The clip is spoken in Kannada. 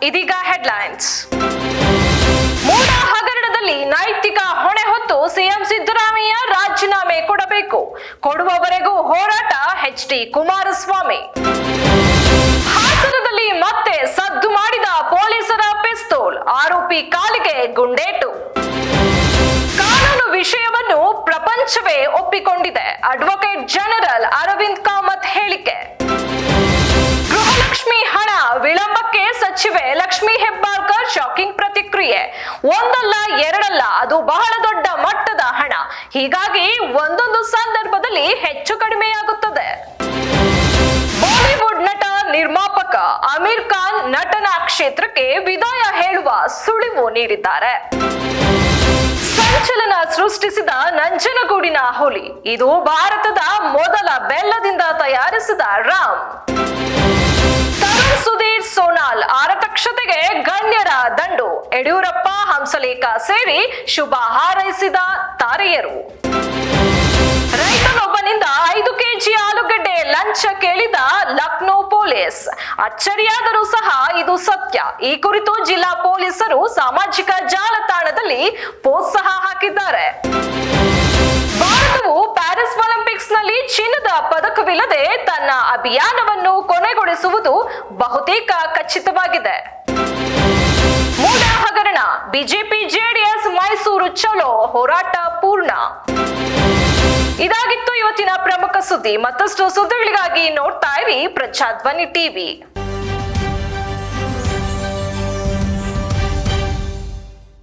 ಇದೀಗ ಹೆಡ್ಲೈನ್ಸ್. ಮೂಡ ಹಗರಣದಲ್ಲಿ ನೈತಿಕ ಹೊಣೆ ಹೊತ್ತು ಸಿಎಂ ಸಿದ್ದರಾಮಯ್ಯ ರಾಜೀನಾಮೆ ಕೊಡಬೇಕು, ಕೊಡುವವರೆಗೂ ಹೋರಾಟ ಎಚ್.ಡಿ. ಕುಮಾರಸ್ವಾಮಿ. ಹಾಸನದಲ್ಲಿ ಮತ್ತೆ ಸದ್ದು ಮಾಡಿದ ಪೊಲೀಸರ ಪಿಸ್ತೂಲ್, ಆರೋಪಿ ಕಾಲಿಗೆ ಗುಂಡೇಟು. ಕಾನೂನು ವಿಷಯವನ್ನು ಪ್ರಪಂಚವೇ ಒಪ್ಪಿಕೊಂಡಿದೆ, ಅಡ್ವೊಕೇಟ್ ಜನರಲ್ ಅರವಿಂದ್ ಕಾಮತ್ ಹೇಳಿಕೆ. ಗೃಹಲಕ್ಷ್ಮಿ ಹಣ ವಿಳಂಬಕ್ಕೆ ಸಚಿವೆ ಲಕ್ಷ್ಮಿ ಹೆಬ್ಬಾಳ್ಕರ್ ಶಾಕಿಂಗ್ ಪ್ರತಿಕ್ರಿಯೆ. ಒಂದಲ್ಲ ಎರಡಲ್ಲ, ಅದು ಬಹಳ ದೊಡ್ಡ ಮಟ್ಟದ ಹಣ, ಹೀಗಾಗಿ ಒಂದೊಂದು ಸಂದರ್ಭದಲ್ಲಿ ಹೆಚ್ಚು ಕಡಿಮೆಯಾಗುತ್ತದೆ. ಬಾಲಿವುಡ್ ನಟ ನಿರ್ಮಾಪಕ ಆಮಿರ್ ಖಾನ್ ನಟನಾ ಕ್ಷೇತ್ರಕ್ಕೆ ವಿದಾಯ ಹೇಳುವ ಸುಳಿವು ನೀಡಿದ್ದಾರೆ. ಸಂಚಲನ ಸೃಷ್ಟಿಸಿದ ನಂಜನಗೂಡಿನ ಹುಲಿ, ಇದು ಭಾರತದ ಮೊದಲ ಬೆಲ್ಲದಿಂದ ತಯಾರಿಸಿದ ರಾಮ್. ತರುಣ್ ಸುಧೀರ್ ಸೋನಾಲ್ ಆರತಕ್ಷತೆಗೆ ಗಣ್ಯರ ದಂಡು, ಯಡಿಯೂರಪ್ಪ ಹಂಸಲೇಖ ಸೇರಿ ಶುಭ ಹಾರೈಸಿದ ತಾರೆಯರು. ರೈತನೊಬ್ಬನಿಂದ 5 ಕೆಜಿ ಆಲೂಗಡ್ಡೆ ಲಂಚ ಕೇಳಿದ ಲಕ್ನೋ ಪೊಲೀಸ್, ಅಚ್ಚರಿಯಾದರೂ ಸಹ ಇದು ಸತ್ಯ. ಈ ಕುರಿತು ಜಿಲ್ಲಾ ಪೊಲೀಸರು ಸಾಮಾಜಿಕ ಜಾಲತಾಣದಲ್ಲಿ ಪೋಸ್ಟ್ ಸಹ ಹಾಕಿದ್ದಾರೆ. ಭಾರತವು ಪ್ಯಾರಿಸ್ ಒಲಿಂಪಿಕ್ಸ್ ನಲ್ಲಿ ಚಿನ್ನದ ಪದಕವಿಲ್ಲದೆ ತನ್ನ ಅಭಿಯಾನವನ್ನು ಕೊನೆಗೊಳಿಸುವುದು ಬಹುತೇಕ ಖಚಿತವಾಗಿದೆ. ಮೂಡ ಹಗರಣ, ಬಿಜೆಪಿ ಜೆಡಿಎಸ್ ಮೈಸೂರು ಚಲೋ ಹೋರಾಟ ಪೂರ್ಣ. ಇದಾಗಿತ್ತು ಇವತ್ತಿನ ಪ್ರಮುಖ ಸುದ್ದಿ. ಮತ್ತಷ್ಟು ಸುದ್ದಿಗಳಿಗಾಗಿ ನೋಡ್ತಾ ಇರಿ ಪ್ರಜಾಧ್ವನಿ ಟಿವಿ.